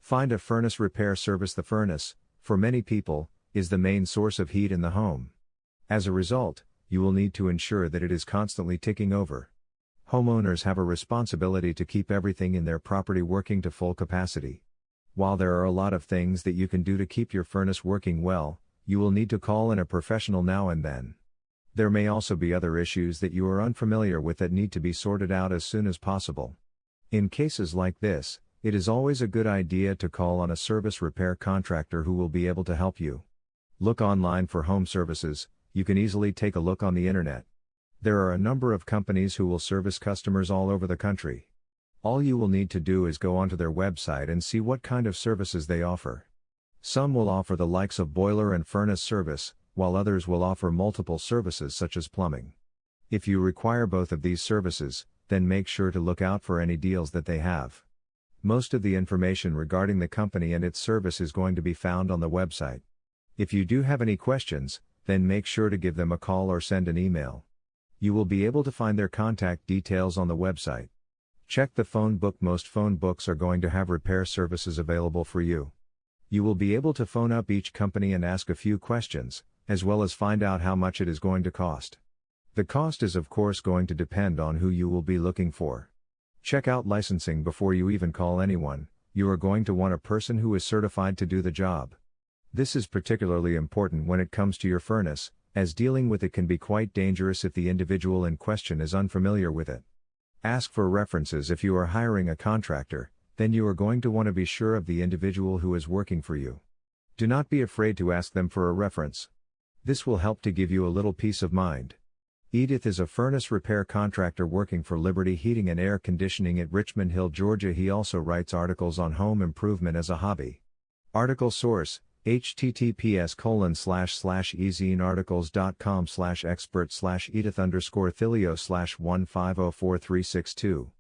Find a furnace repair service. The furnace, for many people, is the main source of heat in the home. As a result, you will need to ensure that it is constantly ticking over. Homeowners have a responsibility to keep everything in their property working to full capacity. While there are a lot of things that you can do to keep your furnace working well, you will need to call in a professional now and then. There may also be other issues that you are unfamiliar with that need to be sorted out as soon as possible. In cases like this, it is always a good idea to call on a service repair contractor who will be able to help you. Look online for home services. You can easily take a look on the internet. There are a number of companies who will service customers all over the country. All you will need to do is go onto their website and see what kind of services they offer. Some will offer the likes of boiler and furnace service, while others will offer multiple services such as plumbing. If you require both of these services, then make sure to look out for any deals that they have. Most of the information regarding the company and its service is going to be found on the website. If you do have any questions, then make sure to give them a call or send an email. You will be able to find their contact details on the website. Check the phone book. Most phone books are going to have repair services available for you. You will be able to phone up each company and ask a few questions, as well as find out how much it is going to cost. The cost is of course going to depend on who you will be looking for. Check out licensing before you even call anyone. You are going to want a person who is certified to do the job. This is particularly important when it comes to your furnace, as dealing with it can be quite dangerous if the individual in question is unfamiliar with it. Ask for references. If you are hiring a contractor, then you are going to want to be sure of the individual who is working for you. Do not be afraid to ask them for a reference. This will help to give you a little peace of mind. Edith is a furnace repair contractor working for Liberty Heating and Air Conditioning at Richmond Hill, Georgia. He also writes articles on home improvement as a hobby. Article source: https://ezinearticles.com/expert/edith_thilio/1504362